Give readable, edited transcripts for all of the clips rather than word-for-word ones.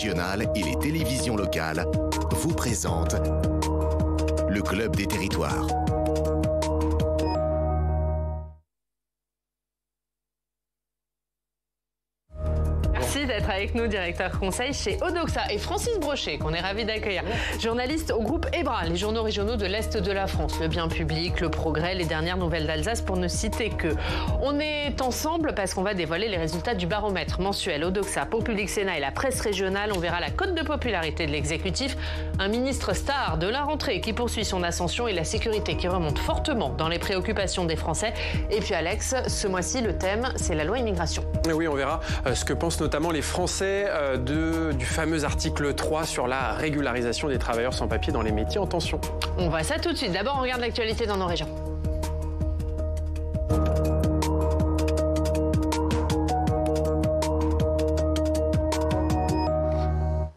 régionale et les télévisions locales vous présentent le Club des Territoires. Merci d'être avec nous, directeur conseil chez Odoxa, et Francis Brochet, qu'on est ravi d'accueillir, journaliste au groupe EBRA, les journaux régionaux de l'Est de la France, Le Bien Public, Le Progrès, les dernières nouvelles d'Alsace, pour ne citer que. On est ensemble parce qu'on va dévoiler les résultats du baromètre mensuel Odoxa, Public Sénat et la presse régionale. On verra la cote de popularité de l'exécutif, un ministre star de la rentrée qui poursuit son ascension et la sécurité qui remonte fortement dans les préoccupations des Français. Et puis Alex, ce mois-ci, le thème, c'est la loi immigration. Oui, on verra ce que pensent notamment les Français du fameux article 3 sur la régularisation des travailleurs sans papier dans les métiers en tension. On voit ça tout de suite. D'abord, on regarde l'actualité dans nos régions.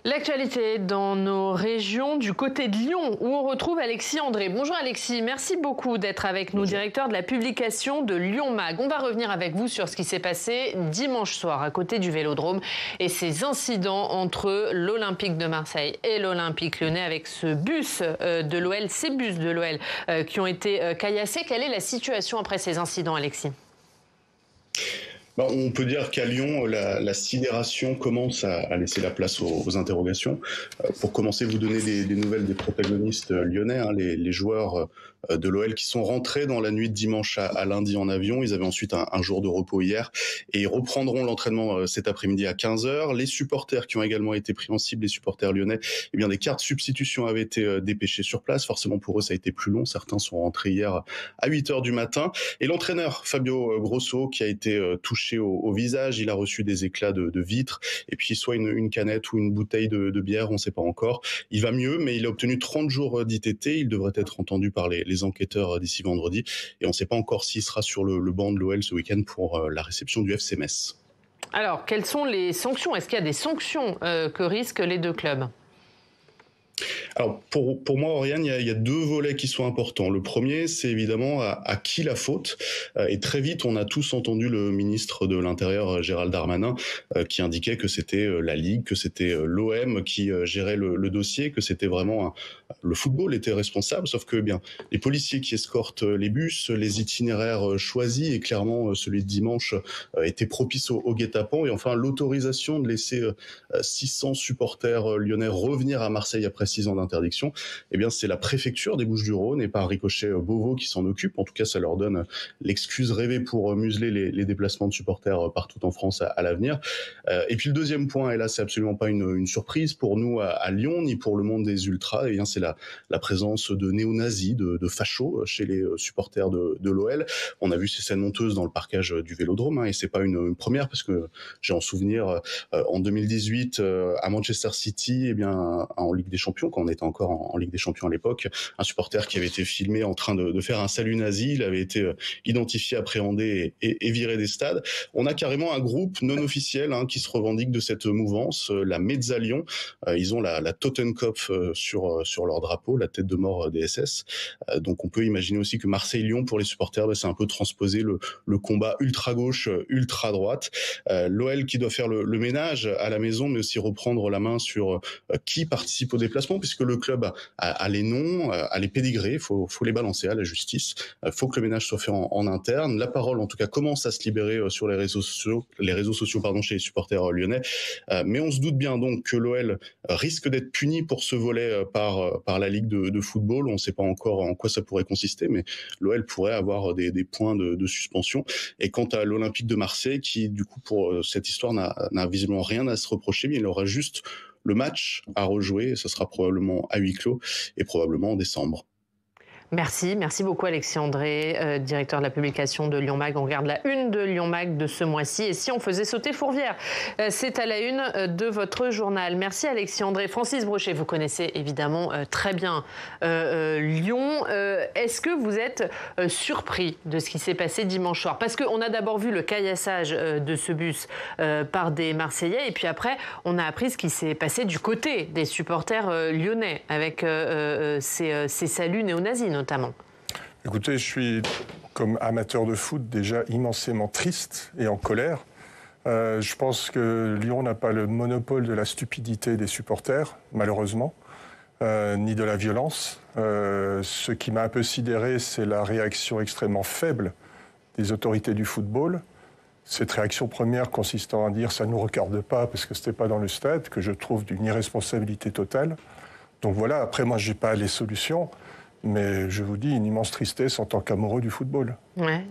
L'actualité dans nos régions, du côté de Lyon, où on retrouve Alexis André. Bonjour Alexis, merci beaucoup d'être avec nous, directeur de la publication de Lyon Mag. On va revenir avec vous sur ce qui s'est passé dimanche soir à côté du Vélodrome et ces incidents entre l'Olympique de Marseille et l'Olympique Lyonnais avec ce bus de l'OL, ces bus de l'OL qui ont été caillassés. Quelle est la situation après ces incidents, Alexis ? On peut dire qu'à Lyon, la sidération commence à laisser la place aux interrogations. Pour commencer, vous donner des nouvelles des protagonistes lyonnais, les joueurs de l'OL qui sont rentrés dans la nuit de dimanche à lundi en avion. Ils avaient ensuite un jour de repos hier et ils reprendront l'entraînement cet après-midi à 15h. Les supporters qui ont également été pris en cible, les supporters lyonnais, des cartes de substitution avaient été dépêchées sur place. Forcément pour eux, ça a été plus long. Certains sont rentrés hier à 8h du matin. Et l'entraîneur Fabio Grosso qui a été touché au visage, il a reçu des éclats de vitres et puis soit une canette ou une bouteille de bière, on ne sait pas encore. Il va mieux, mais il a obtenu 30 jours d'ITT. Il devrait être entendu par les enquêteurs d'ici vendredi et on ne sait pas encore s'il sera sur le banc de l'OL ce week-end pour la réception du FC Metz. Alors, quelles sont les sanctions ? Est-ce qu'il y a des sanctions que risquent les deux clubs ? Alors pour moi, Oriane, il y a deux volets qui sont importants. Le premier, c'est évidemment à qui la faute. Et très vite, on a tous entendu le ministre de l'Intérieur, Gérald Darmanin, qui indiquait que c'était la Ligue, que c'était l'OM qui gérait le dossier, que c'était vraiment le football était responsable. Sauf que les policiers qui escortent les bus, les itinéraires choisis, et clairement celui de dimanche était propice au guet-apens. Et enfin, l'autorisation de laisser 600 supporters lyonnais revenir à Marseille après 6 ans d'interdiction, c'est la préfecture des Bouches-du-Rhône et par ricochet Beauvau qui s'en occupe. En tout cas, ça leur donne l'excuse rêvée pour museler les déplacements de supporters partout en France à l'avenir. Et puis le deuxième point, et là c'est absolument pas une surprise pour nous à Lyon, ni pour le monde des ultras, c'est la présence de néo-nazis, de fachos chez les supporters de l'OL. On a vu ces scènes honteuses dans le parquage du Vélodrome, et c'est pas une première, parce que j'ai en souvenir en 2018 à Manchester City, en Ligue des Champions, quand on était encore en Ligue des Champions à l'époque, un supporter qui avait été filmé en train de faire un salut nazi, il avait été identifié, appréhendé et viré des stades. On a carrément un groupe non officiel qui se revendique de cette mouvance, la Mezza Lyon. Ils ont la Totenkopf sur leur drapeau, la tête de mort des SS. Donc on peut imaginer aussi que Marseille-Lyon, pour les supporters, c'est un peu transposer le combat ultra-gauche, ultra-droite. L'OL qui doit faire le ménage à la maison, mais aussi reprendre la main sur qui participe au déplacement, puisque le club a les noms, a les pédigrés, faut les balancer à la justice. Faut que le ménage soit fait en interne. La parole, en tout cas, commence à se libérer sur les réseaux sociaux chez les supporters lyonnais. Mais on se doute bien donc que l'OL risque d'être puni pour ce volet par la Ligue de football. On ne sait pas encore en quoi ça pourrait consister, mais l'OL pourrait avoir des points de suspension. Et quant à l'Olympique de Marseille, qui du coup pour cette histoire n'a visiblement rien à se reprocher, mais il aura juste le match à rejouer, et ce sera probablement à huis clos et probablement en décembre. Merci beaucoup Alexis André, directeur de la publication de Lyon Mag. On regarde la une de Lyon Mag de ce mois-ci. Et si on faisait sauter Fourvière, c'est à la une de votre journal. Merci Alexis André. Francis Brochet, vous connaissez évidemment très bien Lyon. Est-ce que vous êtes surpris de ce qui s'est passé dimanche soir ? Parce qu'on a d'abord vu le caillassage de ce bus par des Marseillais. Et puis après, on a appris ce qui s'est passé du côté des supporters lyonnais avec ces saluts néo-nazis notamment. Écoutez, je suis, comme amateur de foot, déjà immensément triste et en colère Je pense que Lyon n'a pas le monopole de la stupidité des supporters, malheureusement, ni de la violence. Ce qui m'a un peu sidéré, c'est la réaction extrêmement faible des autorités du football. Cette réaction première consistant à dire « ça ne nous regarde pas parce que ce n'était pas dans le stade », que je trouve d'une irresponsabilité totale. Donc voilà, après moi je n'ai pas les solutions, mais je vous dis une immense tristesse en tant qu'amoureux du football. Ouais.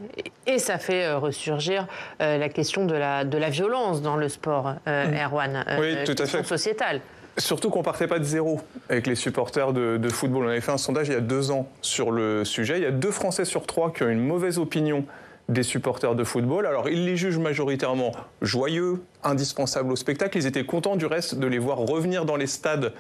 Et ça fait ressurgir la question de la violence dans le sport, Erwan, oui, tout à fait. Sociétale. Surtout qu'on ne partait pas de zéro avec les supporters de football. On avait fait un sondage il y a 2 ans sur le sujet. Il y a 2 Français sur 3 qui ont une mauvaise opinion des supporters de football. Alors, ils les jugent majoritairement joyeux, indispensables au spectacle. Ils étaient contents du reste de les voir revenir dans les stades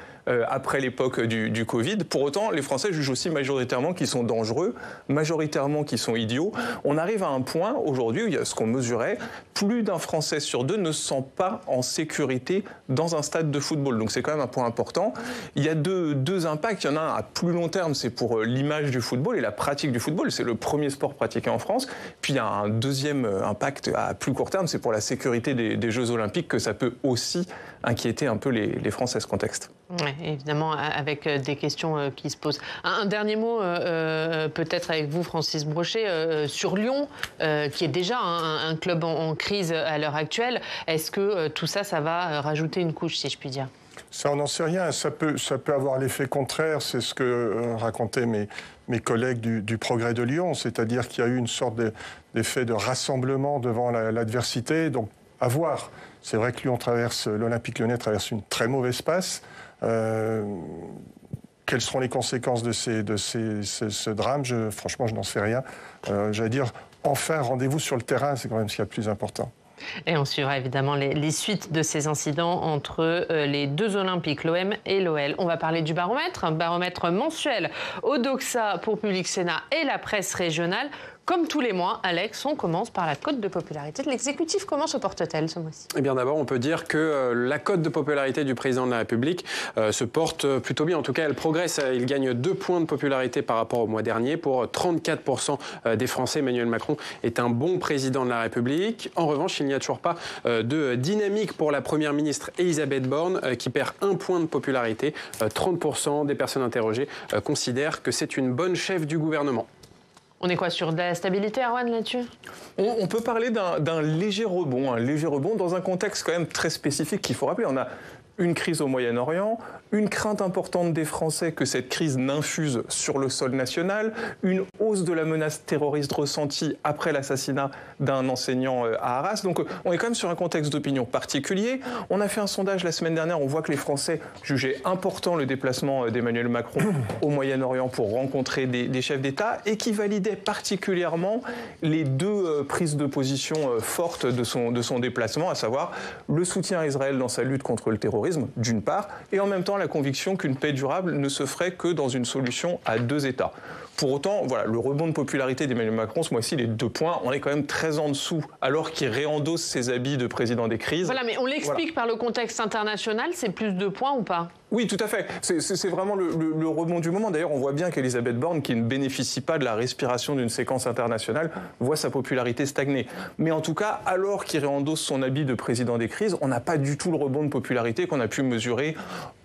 après l'époque du Covid. Pour autant, les Français jugent aussi majoritairement qu'ils sont dangereux, majoritairement qu'ils sont idiots. On arrive à un point aujourd'hui où il y a ce qu'on mesurait, plus d'un Français sur 2 ne se sent pas en sécurité dans un stade de football. Donc c'est quand même un point important. Il y a deux impacts. Il y en a un à plus long terme, c'est pour l'image du football et la pratique du football. C'est le premier sport pratiqué en France. Puis il y a un deuxième impact à plus court terme, c'est pour la sécurité des Jeux Olympiques que ça peut aussi inquiéter un peu les Français, ce contexte. Oui, évidemment, avec des questions qui se posent. Un dernier mot, peut-être avec vous, Francis Brochet, sur Lyon, qui est déjà un club en crise à l'heure actuelle. Est-ce que tout ça, ça va rajouter une couche, si je puis dire ? Ça, on n'en sait rien. Ça peut avoir l'effet contraire. C'est ce que racontaient mes collègues du Progrès de Lyon. C'est-à-dire qu'il y a eu une sorte d'effet de rassemblement devant l'adversité. Donc, à voir. C'est vrai que l'Olympique Lyonnais traverse une très mauvaise passe. Quelles seront les conséquences de ce drame ? Franchement, je n'en sais rien. J'allais dire, enfin, rendez-vous sur le terrain, c'est quand même ce qu'il y a de plus important. Et on suivra évidemment les suites de ces incidents entre les 2 Olympiques, l'OM et l'OL. On va parler du baromètre, un baromètre mensuel au Doxa pour Public Sénat et la presse régionale. Comme tous les mois, Alex, on commence par la cote de popularité de l'exécutif. Comment se porte-t-elle ce mois-ci ? Eh bien d'abord, on peut dire que la cote de popularité du président de la République se porte plutôt bien. En tout cas, elle progresse. Il gagne 2 points de popularité par rapport au mois dernier. Pour 34% des Français, Emmanuel Macron est un bon président de la République. En revanche, il n'y a toujours pas de dynamique pour la Première ministre Elisabeth Borne, qui perd 1 point de popularité. 30% des personnes interrogées considèrent que c'est une bonne chef du gouvernement. On est quoi, sur de la stabilité, Erwan, là-dessus ? On peut parler d'un léger rebond dans un contexte quand même très spécifique qu'il faut rappeler. On a une crise au Moyen-Orient, une crainte importante des Français que cette crise n'infuse sur le sol national, une hausse de la menace terroriste ressentie après l'assassinat d'un enseignant à Arras. Donc on est quand même sur un contexte d'opinion particulier. On a fait un sondage la semaine dernière, on voit que les Français jugeaient important le déplacement d'Emmanuel Macron au Moyen-Orient pour rencontrer des chefs d'État et qui validaient particulièrement les 2 prises de position fortes de son déplacement, à savoir le soutien à Israël dans sa lutte contre le terrorisme, d'une part, et en même temps la conviction qu'une paix durable ne se ferait que dans une solution à 2 États. Pour autant, voilà, le rebond de popularité d'Emmanuel Macron, ce mois-ci, les 2 points, on est quand même très en dessous, alors qu'il réendosse ses habits de président des crises. Voilà, mais on l'explique par le contexte international, c'est plus de points ou pas ? Oui, tout à fait. C'est vraiment le rebond du moment. D'ailleurs, on voit bien qu'Elisabeth Borne, qui ne bénéficie pas de la respiration d'une séquence internationale, voit sa popularité stagner. Mais en tout cas, alors qu'il réendosse son habit de président des crises, on n'a pas du tout le rebond de popularité qu'on a pu mesurer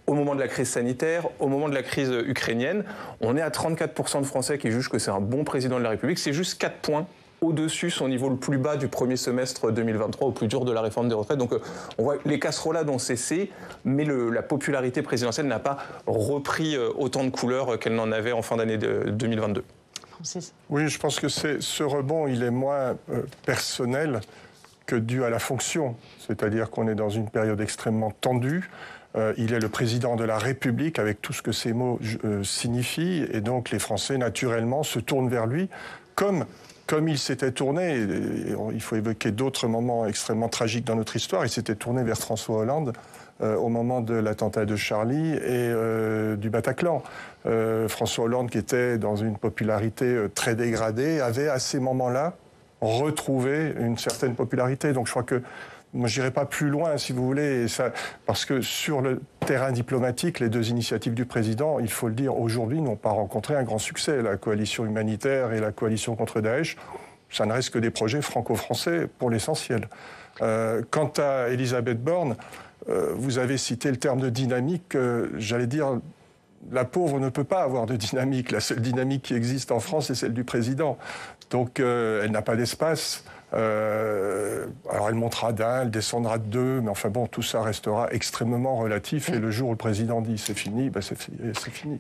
au moment de la crise sanitaire, au moment de la crise ukrainienne. On est à 34% de Français qui jugent que c'est un bon président de la République. C'est juste 4 points au-dessus son niveau le plus bas du premier semestre 2023, au plus dur de la réforme des retraites. Donc on voit les casserolades ont cessé, mais la popularité présidentielle n'a pas repris autant de couleurs qu'elle n'en avait en fin d'année 2022. Oui, je pense que ce rebond, il est moins personnel que dû à la fonction. C'est-à-dire qu'on est dans une période extrêmement tendue. Il est le président de la République avec tout ce que ces mots signifient. Et donc les Français, naturellement, se tournent vers lui comme il s'était tourné, et il faut évoquer d'autres moments extrêmement tragiques dans notre histoire, il s'était tourné vers François Hollande au moment de l'attentat de Charlie et du Bataclan. François Hollande, qui était dans une popularité très dégradée, avait à ces moments-là retrouvé une certaine popularité. Donc je crois que moi, je n'irai pas plus loin, si vous voulez, parce que sur le terrain diplomatique, les 2 initiatives du président, il faut le dire, aujourd'hui, n'ont pas rencontré un grand succès. La coalition humanitaire et la coalition contre Daesh Ça ne reste que des projets franco-français pour l'essentiel. Quant à Elisabeth Borne, vous avez cité le terme de dynamique. J'allais dire, la pauvre ne peut pas avoir de dynamique. La seule dynamique qui existe en France, c'est celle du président. Donc elle n'a pas d'espace. Alors elle montera d'un, elle descendra de deux, mais enfin bon, tout ça restera extrêmement relatif. Et le jour où le président dit c'est fini, ben c'est fini.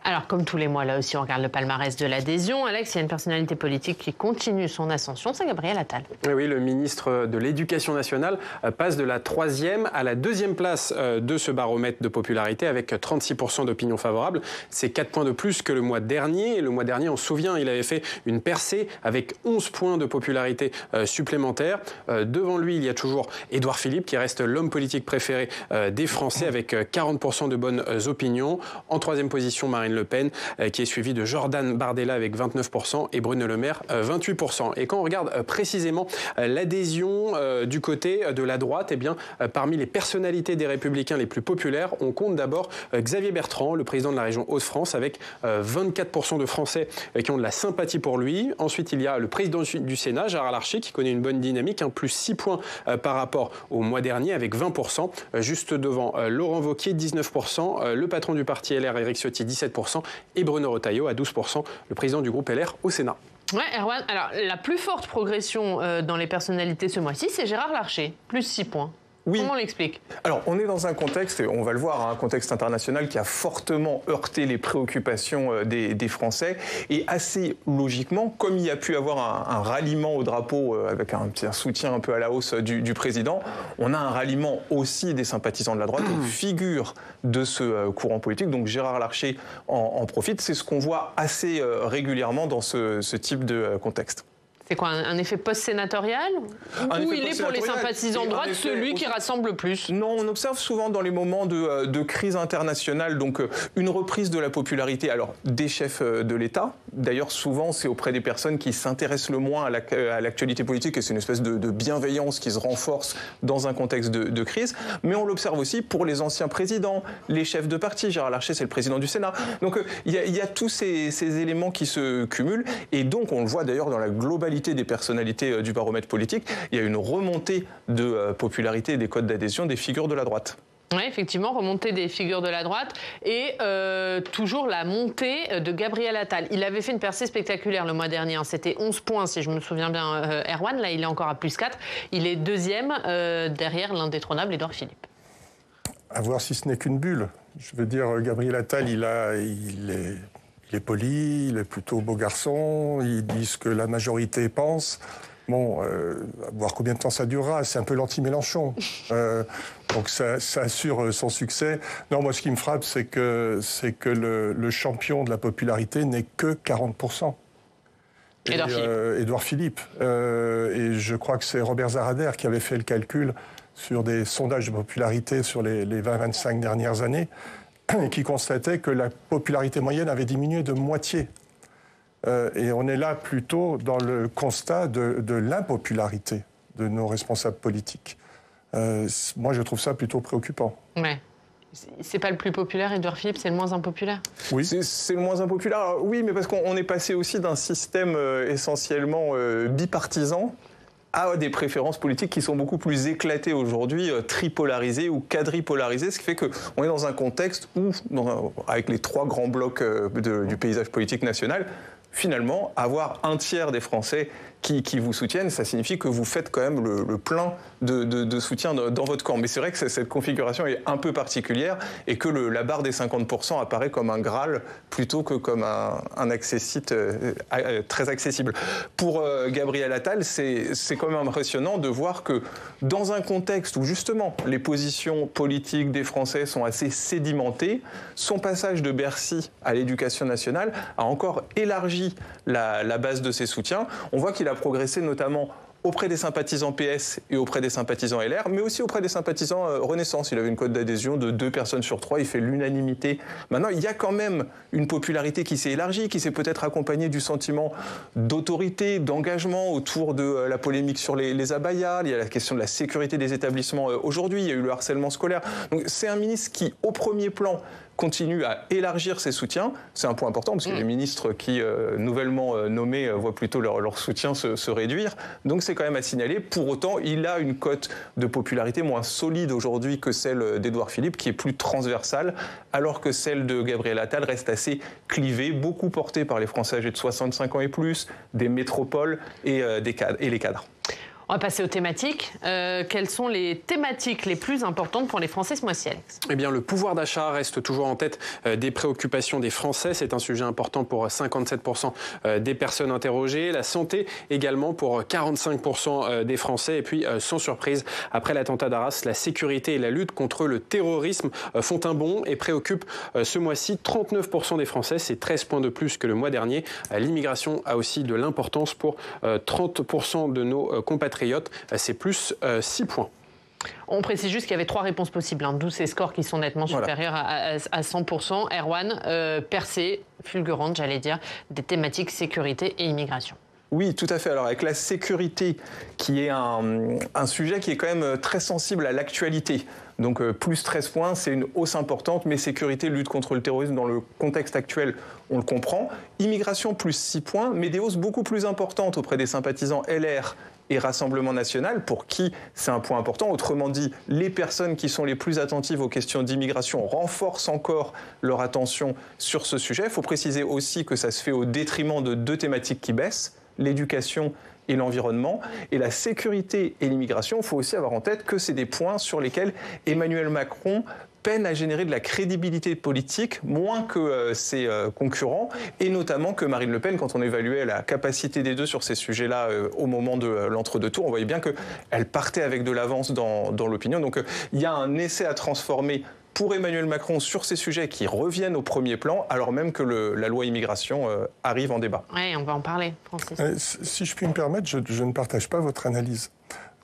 Alors, comme tous les mois, là aussi, on regarde le palmarès de l'adhésion. Alex, il y a une personnalité politique qui continue son ascension, c'est Gabriel Attal. Oui, le ministre de l'Éducation nationale passe de la 3e à la 2e place de ce baromètre de popularité avec 36% d'opinion favorable. C'est 4 points de plus que le mois dernier. Et le mois dernier, on se souvient, il avait fait une percée avec 11 points de popularité supplémentaires. Devant lui, il y a toujours Édouard Philippe qui reste l'homme politique préféré des Français avec 40% de bonnes opinions. En 3e position, Marine Le Pen, qui est suivie de Jordan Bardella avec 29% et Bruno Le Maire 28%. Et quand on regarde précisément l'adhésion du côté de la droite, eh bien, parmi les personnalités des Républicains les plus populaires, on compte d'abord Xavier Bertrand, le président de la région Hauts-de-France, avec 24% de Français qui ont de la sympathie pour lui. Ensuite, il y a le président du Sénat, Gérard Larcher, qui connaît une bonne dynamique, plus 6 points par rapport au mois dernier, avec 20%. Juste devant Laurent Wauquiez, 19%, le patron du parti LR, Éric Ciotti, 17%, et Bruno Retailleau à 12%, le président du groupe LR au Sénat. Ouais, Erwan, alors la plus forte progression dans les personnalités ce mois-ci, c'est Gérard Larcher, plus 6 points. Oui. Comment on l'explique ? Alors, on est dans un contexte, et on va le voir, un contexte international qui a fortement heurté les préoccupations des Français. Et assez logiquement, comme il y a pu avoir un ralliement au drapeau avec un soutien un peu à la hausse du président, on a un ralliement aussi des sympathisants de la droite, une figure de ce courant politique. Donc Gérard Larcher en profite. C'est ce qu'on voit assez régulièrement dans ce type de contexte. C'est quoi, un effet post-sénatorial ? Ou il est pour les sympathisants de droite celui qui rassemble le plus ? Non, on observe souvent dans les moments de crise internationale donc une reprise de la popularité des chefs de l'État. D'ailleurs, souvent, c'est auprès des personnes qui s'intéressent le moins à l'actualité politique et c'est une espèce de bienveillance qui se renforce dans un contexte de crise. Mais on l'observe aussi pour les anciens présidents, les chefs de parti. Gérard Larcher, c'est le président du Sénat. Donc, il y a tous ces éléments qui se cumulent et donc, on le voit d'ailleurs dans la globalité des personnalités du baromètre politique, il y a une remontée de popularité des codes d'adhésion des figures de la droite. Oui, effectivement, remontée des figures de la droite et toujours la montée de Gabriel Attal. Il avait fait une percée spectaculaire le mois dernier, c'était 11 points si je me souviens bien, Erwan, là il est encore à plus 4. Il est deuxième derrière l'indétrônable Édouard Philippe. À voir si ce n'est qu'une bulle. Je veux dire, Gabriel Attal, il est poli, il est plutôt beau garçon, il dit ce que la majorité pense. Bon, voir combien de temps ça durera, c'est un peu l'anti-Mélenchon. Donc ça assure son succès. Non, moi ce qui me frappe, c'est que le champion de la popularité n'est que 40%. Édouard Philippe. Et je crois que c'est Robert Zarader qui avait fait le calcul sur des sondages de popularité sur les 20-25 dernières années, qui constatait que la popularité moyenne avait diminué de moitié. Et on est là plutôt dans le constat de l'impopularité de nos responsables politiques. Moi, je trouve ça plutôt préoccupant. Ouais. C'est pas le plus populaire, Édouard Philippe, c'est le moins impopulaire ? Oui, c'est le moins impopulaire. Alors, oui, mais parce qu'on est passé aussi d'un système essentiellement bipartisan à des préférences politiques qui sont beaucoup plus éclatées aujourd'hui, tripolarisées ou quadripolarisées, ce qui fait qu'on est dans un contexte où, avec les 3 grands blocs du paysage politique national, finalement, avoir un tiers des Français qui vous soutiennent, ça signifie que vous faites quand même le plein de soutien dans votre camp. Mais c'est vrai que cette configuration est un peu particulière et que la barre des 50% apparaît comme un Graal plutôt que comme un accès-site très accessible. Pour Gabriel Attal, c'est quand même impressionnant de voir que dans un contexte où justement les positions politiques des Français sont assez sédimentées, son passage de Bercy à l'Éducation nationale a encore élargi la base de ses soutiens. On voit qu'il a progressé notamment auprès des sympathisants PS et auprès des sympathisants LR, mais aussi auprès des sympathisants Renaissance. Il avait une cote d'adhésion de 2 personnes sur 3, il fait l'unanimité. Maintenant, il y a quand même une popularité qui s'est élargie, qui s'est peut-être accompagnée du sentiment d'autorité, d'engagement autour de la polémique sur les abayas. Il y a la question de la sécurité des établissements aujourd'hui, il y a eu le harcèlement scolaire. Donc c'est un ministre qui, au premier plan, continue à élargir ses soutiens. C'est un point important parce que les ministres qui, nouvellement nommés, voient plutôt leur soutien se réduire. Donc c'est quand même à signaler. Pour autant, il a une cote de popularité moins solide aujourd'hui que celle d'Édouard Philippe, qui est plus transversale, alors que celle de Gabriel Attal reste assez clivée, beaucoup portée par les Français âgés de 65 ans et plus, des métropoles et les cadres. On va passer aux thématiques. Quelles sont les thématiques les plus importantes pour les Français ce mois-ci, Alex ? Eh bien, le pouvoir d'achat reste toujours en tête des préoccupations des Français. C'est un sujet important pour 57% des personnes interrogées. La santé également pour 45% des Français. Et puis, sans surprise, après l'attentat d'Arras, la sécurité et la lutte contre le terrorisme font un bond et préoccupent ce mois-ci 39% des Français. C'est 13 points de plus que le mois dernier. L'immigration a aussi de l'importance pour 30% de nos compatriotes. C'est plus 6 points. On précise juste qu'il y avait 3 réponses possibles, d'où ces scores qui sont nettement supérieurs à 100%. Erwan, percée, fulgurante, j'allais dire, des thématiques sécurité et immigration. Oui, tout à fait. Alors avec la sécurité, qui est un sujet qui est quand même très sensible à l'actualité. Donc plus 13 points, c'est une hausse importante, mais sécurité, lutte contre le terrorisme dans le contexte actuel, on le comprend. Immigration, plus 6 points, mais des hausses beaucoup plus importantes auprès des sympathisants LR et Rassemblement national, pour qui c'est un point important. Autrement dit, les personnes qui sont les plus attentives aux questions d'immigration renforcent encore leur attention sur ce sujet. Il faut préciser aussi que ça se fait au détriment de 2 thématiques qui baissent, l'éducation et l'environnement. Et la sécurité et l'immigration, il faut aussi avoir en tête que c'est des points sur lesquels Emmanuel Macron peine à générer de la crédibilité politique, moins que ses concurrents, et notamment que Marine Le Pen, quand on évaluait la capacité des deux sur ces sujets-là au moment de l'entre-deux tours, on voyait bien qu'elle partait avec de l'avance dans l'opinion. Donc il y a un essai à transformer pour Emmanuel Macron sur ces sujets qui reviennent au premier plan, alors même que la loi immigration arrive en débat. Oui, on va en parler, Francis. Si je puis me permettre, je ne partage pas votre analyse.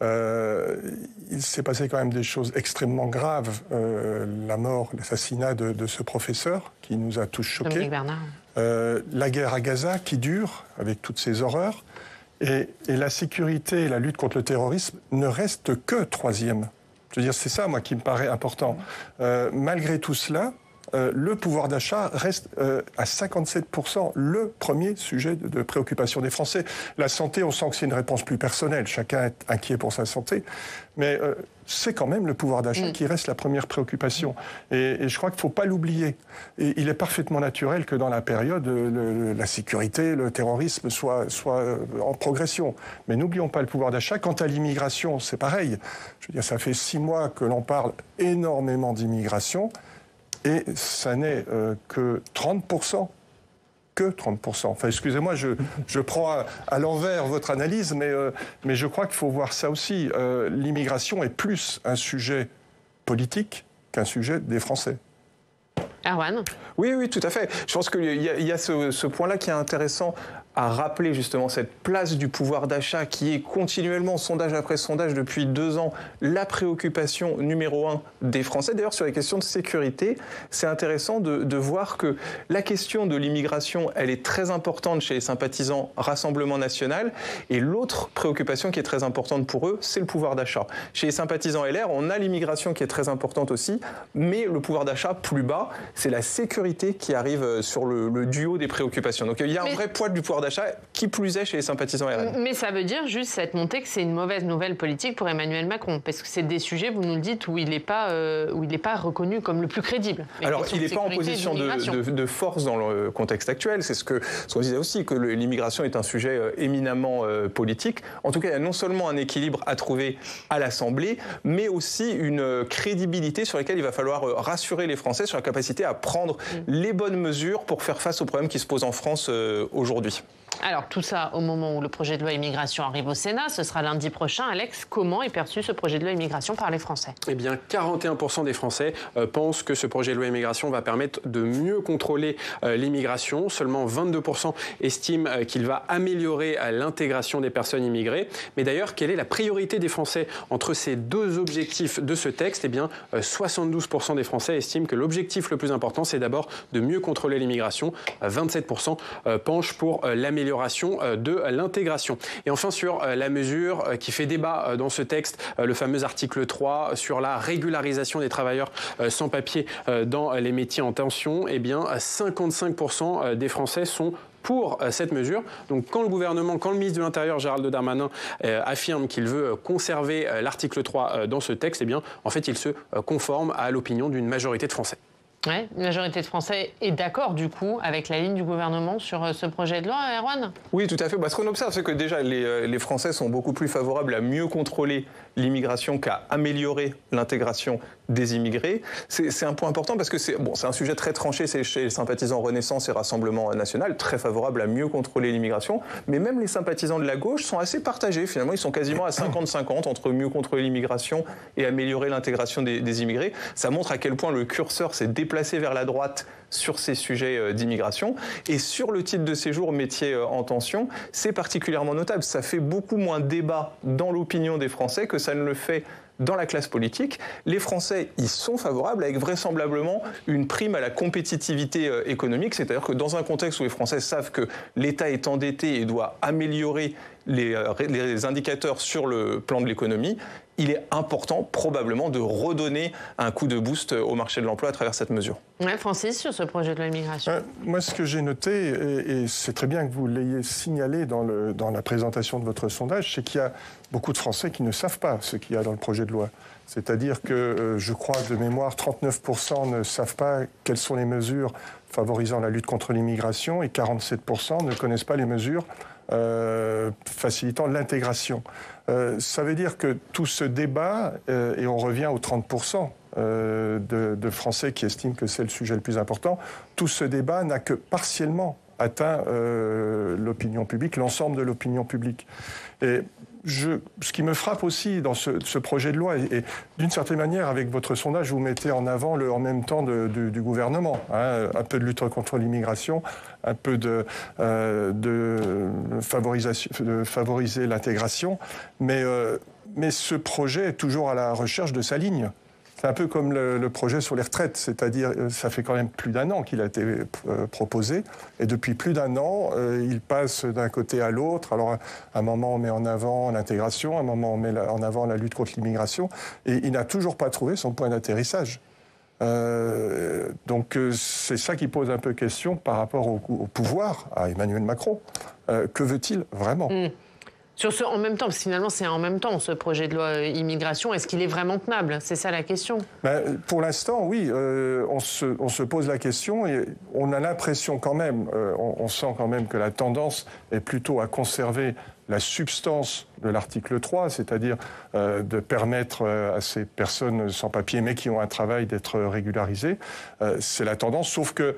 Il s'est passé quand même des choses extrêmement graves. La mort, l'assassinat de ce professeur qui nous a tous choqués. Dominique Bernard. La guerre à Gaza qui dure, avec toutes ces horreurs. Et la sécurité et la lutte contre le terrorisme ne restent que 3e. Je veux dire, c'est ça, moi, qui me paraît important. Malgré tout cela, le pouvoir d'achat reste à 57% le premier sujet de préoccupation des Français. La santé, on sent que c'est une réponse plus personnelle. Chacun est inquiet pour sa santé. Mais c'est quand même le pouvoir d'achat qui reste la première préoccupation. Et je crois qu'il ne faut pas l'oublier. Et il est parfaitement naturel que dans la période, la sécurité, le terrorisme soient en progression. Mais n'oublions pas le pouvoir d'achat. Quant à l'immigration, c'est pareil. Je veux dire, ça fait 6 mois que l'on parle énormément d'immigration. Et ça n'est que 30%. Que 30%. Enfin, excusez-moi, je prends à l'envers votre analyse, mais je crois qu'il faut voir ça aussi. L'immigration est plus un sujet politique qu'un sujet des Français. Erwan ? Oui, tout à fait. Je pense qu'il y a ce point-là qui est intéressant à rappeler, justement, cette place du pouvoir d'achat qui est continuellement, sondage après sondage, depuis 2 ans, la préoccupation numéro 1 des Français. D'ailleurs, sur les questions de sécurité, c'est intéressant de voir que la question de l'immigration, elle est très importante chez les sympathisants Rassemblement national. Et l'autre préoccupation qui est très importante pour eux, c'est le pouvoir d'achat. Chez les sympathisants LR, on a l'immigration qui est très importante aussi, mais le pouvoir d'achat plus bas, c'est la sécurité qui arrive sur le duo des préoccupations. Donc il y a un vrai poids du pouvoir d'achat, qui plus est chez les sympathisants RN. Mais ça veut dire juste cette montée que c'est une mauvaise nouvelle politique pour Emmanuel Macron, parce que c'est des sujets, vous nous le dites, où il n'est pas reconnu comme le plus crédible. Alors il n'est pas en position de force dans le contexte actuel, c'est ce qu'on disait aussi, que l'immigration est un sujet éminemment politique. En tout cas, il y a non seulement un équilibre à trouver à l'Assemblée, mais aussi une crédibilité sur laquelle il va falloir rassurer les Français sur la capacité à prendre les bonnes mesures pour faire face aux problèmes qui se posent en France aujourd'hui. Alors tout ça au moment où le projet de loi immigration arrive au Sénat, ce sera lundi prochain. Alex, comment est perçu ce projet de loi immigration par les Français ? Eh bien, 41% des Français pensent que ce projet de loi immigration va permettre de mieux contrôler l'immigration. Seulement 22% estiment qu'il va améliorer l'intégration des personnes immigrées. Mais d'ailleurs, quelle est la priorité des Français entre ces 2 objectifs de ce texte ? Eh bien, 72% des Français estiment que l'objectif le plus important, c'est d'abord de mieux contrôler l'immigration. 27% penchent pour l'amélioration l'amélioration de l'intégration. Et enfin, sur la mesure qui fait débat dans ce texte, le fameux article 3 sur la régularisation des travailleurs sans papier dans les métiers en tension, eh bien 55% des Français sont pour cette mesure. Donc quand le ministre de l'Intérieur Gérald Darmanin affirme qu'il veut conserver l'article 3 dans ce texte, eh bien en fait il se conforme à l'opinion d'une majorité de Français. Ouais, une majorité de Français est d'accord du coup avec la ligne du gouvernement sur ce projet de loi, Erwan ? Oui, tout à fait. Ce qu'on observe, c'est que déjà les Français sont beaucoup plus favorables à mieux contrôler l'immigration qu'à améliorer l'intégration des immigrés. C'est un point important parce que c'est un sujet très tranché, c'est chez les sympathisants Renaissance et Rassemblement National, très favorable à mieux contrôler l'immigration. Mais même les sympathisants de la gauche sont assez partagés. Finalement, ils sont quasiment à 50-50 entre mieux contrôler l'immigration et améliorer l'intégration des immigrés. Ça montre à quel point le curseur s'est déplacé vers la droite sur ces sujets d'immigration. Et sur le titre de séjour métier en tension, c'est particulièrement notable. Ça fait beaucoup moins débat dans l'opinion des Français que ça ne le fait dans la classe politique. Les Français y sont favorables avec vraisemblablement une prime à la compétitivité économique, c'est-à-dire que dans un contexte où les Français savent que l'État est endetté et doit améliorer les indicateurs sur le plan de l'économie, il est important probablement de redonner un coup de boost au marché de l'emploi à travers cette mesure. Ouais, Francis, sur ce projet de loi immigration. Moi, ce que j'ai noté, et c'est très bien que vous l'ayez signalé dans la présentation de votre sondage, c'est qu'il y a beaucoup de Français qui ne savent pas ce qu'il y a dans le projet de loi. C'est-à-dire que, je crois, de mémoire, 39% ne savent pas quelles sont les mesures favorisant la lutte contre l'immigration et 47% ne connaissent pas les mesures facilitant l'intégration. Ça veut dire que tout ce débat, et on revient aux 30% de Français qui estiment que c'est le sujet le plus important, tout ce débat n'a que partiellement atteint l'opinion publique, l'ensemble de l'opinion publique. Et ce qui me frappe aussi dans ce projet de loi, et d'une certaine manière, avec votre sondage, vous mettez en avant en même temps du gouvernement, hein, un peu de lutte contre l'immigration, un peu de favoriser l'intégration, mais ce projet est toujours à la recherche de sa ligne. C'est un peu comme le projet sur les retraites, c'est-à-dire ça fait quand même plus d'un an qu'il a été proposé, et depuis plus d'un an, il passe d'un côté à l'autre. Alors, à un moment, on met en avant l'intégration, à un moment, on met en avant la lutte contre l'immigration, et il n'a toujours pas trouvé son point d'atterrissage. Donc, c'est ça qui pose un peu question par rapport au pouvoir, à Emmanuel Macron. Que veut-il vraiment ? Sur ce en même temps, parce que finalement c'est en même temps ce projet de loi immigration, est-ce qu'il est vraiment tenable ? C'est ça la question. Pour l'instant, oui, on se pose la question et on a l'impression quand même, on sent quand même que la tendance est plutôt à conserver la substance de l'article 3, c'est-à-dire de permettre à ces personnes sans papier mais qui ont un travail d'être régularisées. C'est la tendance, sauf que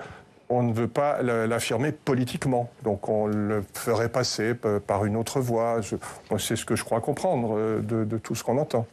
on ne veut pas l'affirmer politiquement. Donc on le ferait passer par une autre voie. C'est ce que je crois comprendre de tout ce qu'on entend.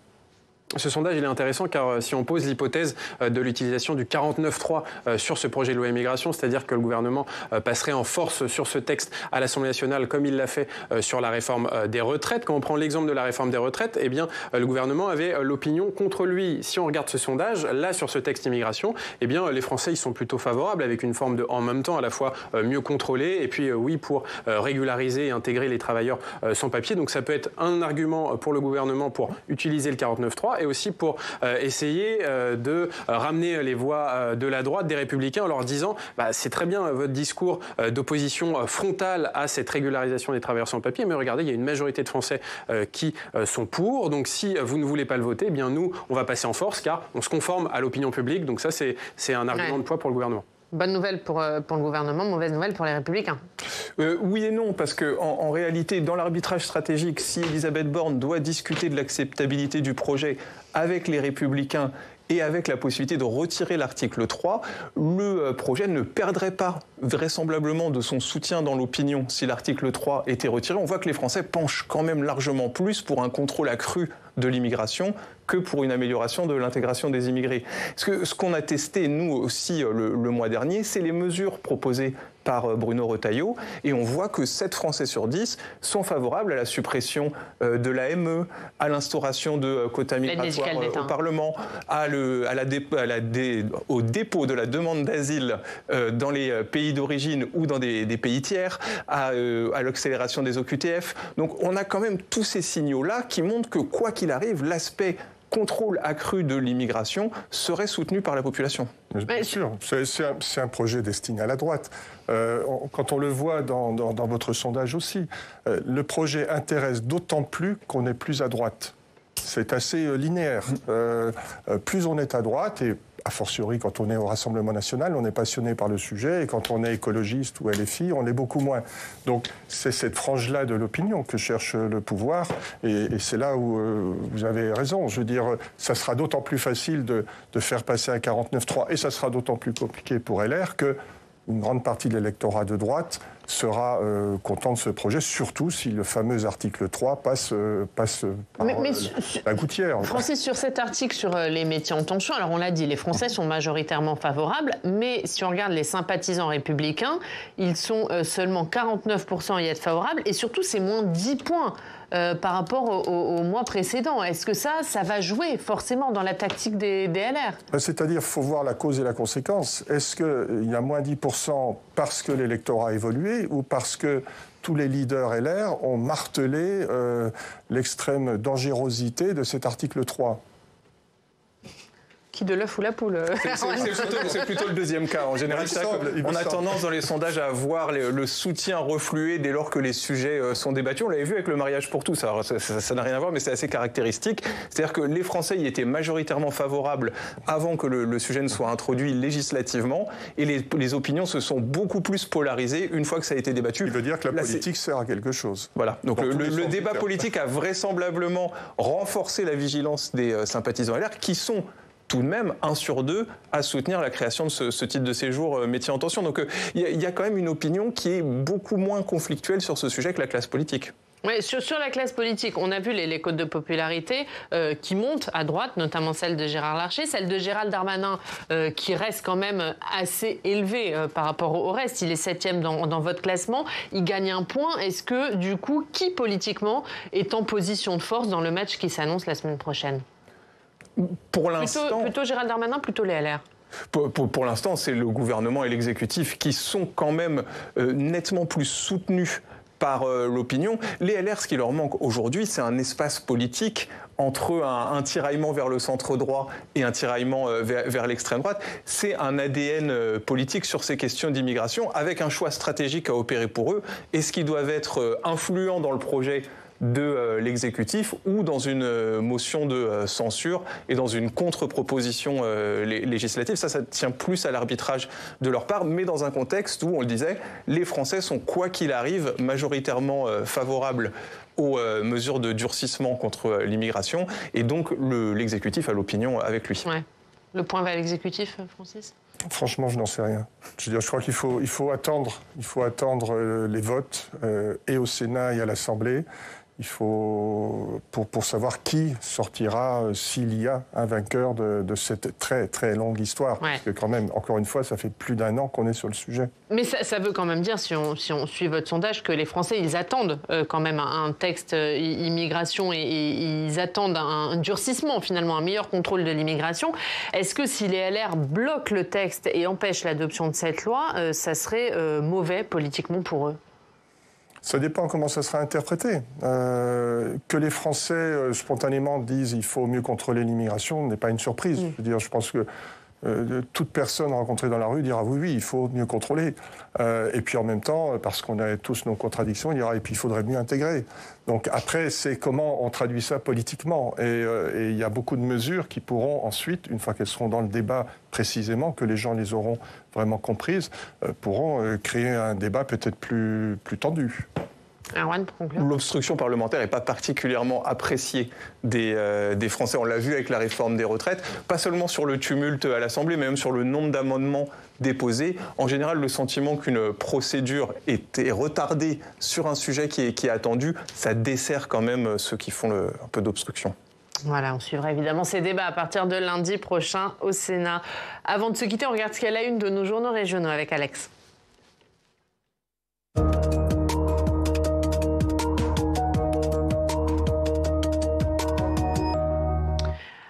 Ce sondage, il est intéressant car si on pose l'hypothèse de l'utilisation du 49.3 sur ce projet de loi immigration, c'est-à-dire que le gouvernement passerait en force sur ce texte à l'Assemblée nationale comme il l'a fait sur la réforme des retraites. Quand on prend l'exemple de la réforme des retraites, eh bien, le gouvernement avait l'opinion contre lui. Si on regarde ce sondage, là, sur ce texte immigration, eh bien, les Français, ils sont plutôt favorables avec une forme de, en même temps, à la fois mieux contrôlé et puis, oui, pour régulariser et intégrer les travailleurs sans papier. Donc, ça peut être un argument pour le gouvernement pour utiliser le 49.3. Et aussi pour essayer de ramener les voix de la droite, des Républicains, en leur disant c'est très bien votre discours d'opposition frontale à cette régularisation des travailleurs sans papier, mais regardez, il y a une majorité de Français qui sont pour, donc si vous ne voulez pas le voter, eh bien nous, on va passer en force car on se conforme à l'opinion publique, donc ça c'est un argument de poids pour le gouvernement. Bonne nouvelle pour le gouvernement, mauvaise nouvelle pour les Républicains. Oui et non, parce qu'en réalité, dans l'arbitrage stratégique, si Elisabeth Borne doit discuter de l'acceptabilité du projet avec les Républicains et avec la possibilité de retirer l'article 3, le projet ne perdrait pas vraisemblablement de son soutien dans l'opinion si l'article 3 était retiré. On voit que les Français penchent quand même largement plus pour un contrôle accru de l'immigration que pour une amélioration de l'intégration des immigrés. Ce qu'on a testé, nous aussi, le mois dernier, c'est les mesures proposées par Bruno Retailleau, et on voit que 7 Français sur 10 sont favorables à la suppression de l'AME, à l'instauration de quotas migratoires au Parlement, au dépôt de la demande d'asile dans les pays d'origine ou dans des pays tiers, à l'accélération des OQTF. Donc on a quand même tous ces signaux-là qui montrent que, quoi qu'il arrive, l'aspect contrôle accru de l'immigration serait soutenu par la population. Bien sûr, c'est un projet destiné à la droite. Quand on le voit dans votre sondage aussi, le projet intéresse d'autant plus qu'on est plus à droite. C'est assez linéaire. Plus on est à droite, et a fortiori quand on est au Rassemblement national, on est passionné par le sujet, et quand on est écologiste ou LFI, on l'est beaucoup moins. Donc c'est cette frange-là de l'opinion que cherche le pouvoir, et c'est là où vous avez raison. Je veux dire, ça sera d'autant plus facile de faire passer un 49.3, et ça sera d'autant plus compliqué pour LR que une grande partie de l'électorat de droite sera content de ce projet, surtout si le fameux article 3 passe par la gouttière. Francis, sur cet article sur les métiers en tension, alors on l'a dit, les Français sont majoritairement favorables, mais si on regarde les sympathisants républicains, ils sont seulement 49% à y être favorables, et surtout c'est moins 10 points par rapport au mois précédent. Est-ce que ça va jouer forcément dans la tactique des LR ? C'est-à-dire, il faut voir la cause et la conséquence. Est-ce qu'il y a moins 10% parce que l'électorat a évolué, ou parce que tous les leaders LR ont martelé l'extrême dangerosité de cet article 3 ? Qui, de l'œuf ou la poule? C'est plutôt le deuxième cas. En général, on a tendance dans les sondages à voir le soutien refluer dès lors que les sujets sont débattus. On l'avait vu avec le mariage pour tous. Alors, ça n'a rien à voir, mais c'est assez caractéristique. C'est-à-dire que les Français y étaient majoritairement favorables avant que le sujet ne soit introduit législativement, et les opinions se sont beaucoup plus polarisées une fois que ça a été débattu. Il veut dire que la politique sert à quelque chose. Voilà. Donc le débat politique a vraisemblablement renforcé la vigilance des sympathisants LR, qui sont tout de même 1 sur 2 à soutenir la création de ce titre de séjour métier en tension. Donc il y a quand même une opinion qui est beaucoup moins conflictuelle sur ce sujet que la classe politique. Oui, sur la classe politique, on a vu les cotes de popularité qui montent à droite, notamment celle de Gérard Larcher, celle de Gérald Darmanin qui reste quand même assez élevée par rapport au reste. Il est 7e dans votre classement, il gagne 1 point. Est-ce que, du coup, qui politiquement est en position de force dans le match qui s'annonce la semaine prochaine ? Pour l'instant, plutôt Gérald Darmanin, plutôt les LR. Pour l'instant, c'est le gouvernement et l'exécutif qui sont quand même nettement plus soutenus par l'opinion. Les LR, ce qui leur manque aujourd'hui, c'est un espace politique entre un tiraillement vers le centre droit et un tiraillement vers l'extrême droite. C'est un ADN politique sur ces questions d'immigration, avec un choix stratégique à opérer pour eux. Est-ce qu'ils doivent être influents dans le projet de l'exécutif ou dans une motion de censure et dans une contre-proposition législative? Ça tient plus à l'arbitrage de leur part, mais dans un contexte où, on le disait, les Français sont, quoi qu'il arrive, majoritairement favorables aux mesures de durcissement contre l'immigration, et donc l'exécutif a l'opinion avec lui. Ouais. Le point va à l'exécutif, Francis ? Franchement, je n'en sais rien. Je crois qu'il faut attendre les votes et au Sénat et à l'Assemblée. Il faut, pour savoir qui sortira, s'il y a un vainqueur de cette très très longue histoire. Ouais. Parce que quand même, encore une fois, ça fait plus d'1 an qu'on est sur le sujet. Mais ça veut quand même dire, si on suit votre sondage, que les Français, ils attendent quand même un texte immigration, et ils attendent un durcissement, finalement, un meilleur contrôle de l'immigration. Est-ce que si les LR bloquent le texte et empêchent l'adoption de cette loi, ça serait mauvais politiquement pour eux ? Ça dépend comment ça sera interprété. Que les Français spontanément disent il faut mieux contrôler l'immigration n'est pas une surprise. Je veux dire, je pense que toute personne rencontrée dans la rue dira oui, il faut mieux contrôler. Et puis en même temps, parce qu'on a tous nos contradictions, il dira et puis il faudrait mieux intégrer. Donc après, c'est comment on traduit ça politiquement. Et il y a beaucoup de mesures qui pourront ensuite, une fois qu'elles seront dans le débat précisément, que les gens les auront vraiment comprises, pourront créer un débat peut-être plus tendu. L'obstruction parlementaire n'est pas particulièrement appréciée des Français. On l'a vu avec la réforme des retraites, pas seulement sur le tumulte à l'Assemblée, mais même sur le nombre d'amendements déposés. En général, le sentiment qu'une procédure est retardée sur un sujet qui est attendu, ça dessert quand même ceux qui font un peu d'obstruction. Voilà, on suivra évidemment ces débats à partir de lundi prochain au Sénat. Avant de se quitter, on regarde ce qu'elle a une de nos journaux régionaux avec Alex.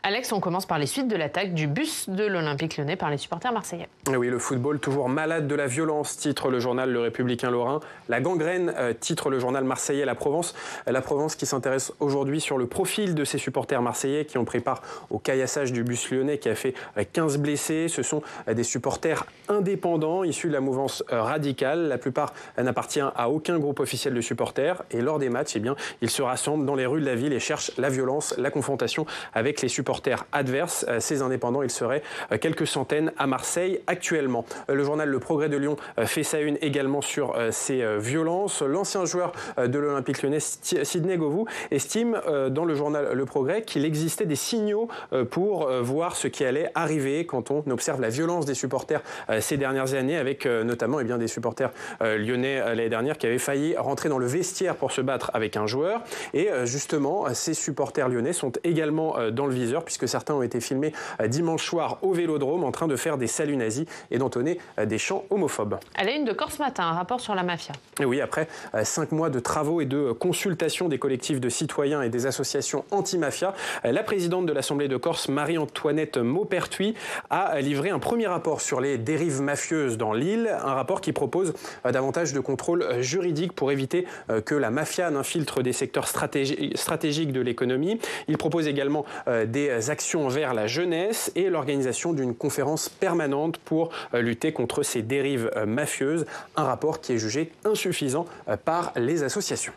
Alex, on commence par les suites de l'attaque du bus de l'Olympique Lyonnais par les supporters marseillais. Oui, le football toujours malade de la violence, titre le journal Le Républicain Lorrain. La gangrène, titre le journal marseillais La Provence. La Provence qui s'intéresse aujourd'hui sur le profil de ces supporters marseillais qui ont pris part au caillassage du bus lyonnais qui a fait 15 blessés. Ce sont des supporters indépendants issus de la mouvance radicale. La plupart n'appartient à aucun groupe officiel de supporters. Et lors des matchs, ils se rassemblent dans les rues de la ville et cherchent la violence, la confrontation avec les supporters adverses. Ces indépendants, ils seraient quelques centaines à Marseille actuellement. Le journal Le Progrès de Lyon fait sa une également sur ces violences. L'ancien joueur de l'Olympique Lyonnais, Sidney Govou, estime dans le journal Le Progrès qu'il existait des signaux pour voir ce qui allait arriver quand on observe la violence des supporters ces dernières années, avec notamment des supporters lyonnais l'année dernière qui avaient failli rentrer dans le vestiaire pour se battre avec un joueur. Et justement, ces supporters lyonnais sont également dans le viseur, puisque certains ont été filmés dimanche soir au Vélodrome en train de faire des saluts nazis et d'entonner des chants homophobes. À la une de Corse Matin, un rapport sur la mafia. Et oui, après 5 mois de travaux et de consultations des collectifs de citoyens et des associations anti-mafia, la présidente de l'Assemblée de Corse, Marie-Antoinette Maupertuis, a livré un premier rapport sur les dérives mafieuses dans l'île, un rapport qui propose davantage de contrôle juridique pour éviter que la mafia n'infiltre des secteurs stratégiques de l'économie. Il propose également des actions envers la jeunesse et l'organisation d'une conférence permanente pour lutter contre ces dérives mafieuses, un rapport qui est jugé insuffisant par les associations.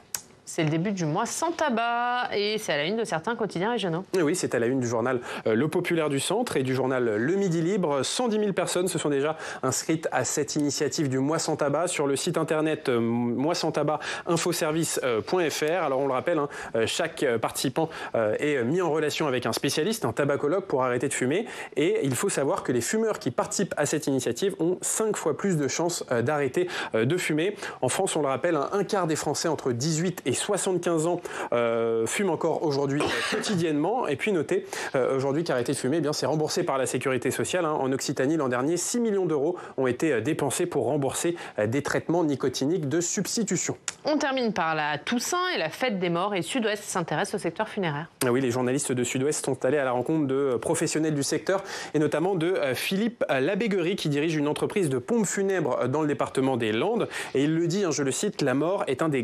C'est le début du mois sans tabac et c'est à la une de certains quotidiens régionaux. Et oui, c'est à la une du journal Le Populaire du Centre et du journal Le Midi Libre. 110 000 personnes se sont déjà inscrites à cette initiative du mois sans tabac sur le site internet mois-sans-tabac-infoservice.fr. Alors on le rappelle, chaque participant est mis en relation avec un spécialiste, un tabacologue pour arrêter de fumer. Et il faut savoir que les fumeurs qui participent à cette initiative ont 5 fois plus de chances d'arrêter de fumer. En France, on le rappelle, un quart des Français entre 18 et 75 ans fument encore aujourd'hui quotidiennement. Et puis notez aujourd'hui qu'arrêter de fumer, c'est remboursé par la Sécurité sociale. En Occitanie, l'an dernier, 6 millions d'euros ont été dépensés pour rembourser des traitements nicotiniques de substitution. On termine par la Toussaint et la fête des morts et Sud-Ouest s'intéresse au secteur funéraire. Oui, les journalistes de Sud-Ouest sont allés à la rencontre de professionnels du secteur et notamment de Philippe Labéguerie qui dirige une entreprise de pompes funèbres dans le département des Landes. Et il le dit, je le cite, la mort est un des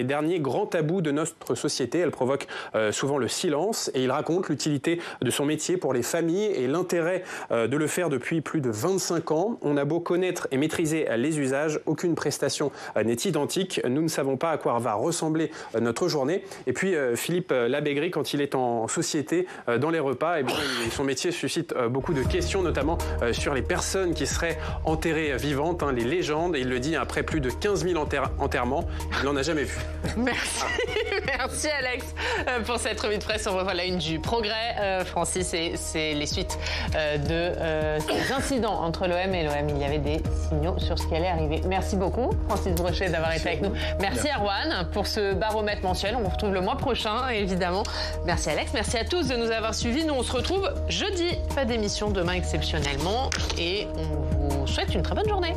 derniers grands tabous de notre société. Elle provoque souvent le silence et il raconte l'utilité de son métier pour les familles et l'intérêt de le faire depuis plus de 25 ans. On a beau connaître et maîtriser les usages, aucune prestation n'est identique. Nous ne savons pas à quoi va ressembler notre journée. Et puis Philippe Labéguerie, quand il est en société, dans les repas, son métier suscite beaucoup de questions, notamment sur les personnes qui seraient enterrées vivantes, les légendes. Et il le dit, après plus de 15 000 enterrements, il n'en a jamais vu. Merci, merci Alex pour cette revue de presse. On revoit la une du Progrès. Francis, c'est les suites de ces incidents entre l'OM et l'OM. Il y avait des signaux sur ce qui allait arriver. Merci beaucoup, Francis Brochet, d'avoir été avec nous. Merci Erwan pour ce baromètre mensuel. On vous retrouve le mois prochain, évidemment. Merci Alex, merci à tous de nous avoir suivis. Nous, on se retrouve jeudi. Pas d'émission demain exceptionnellement. Et on vous souhaite une très bonne journée.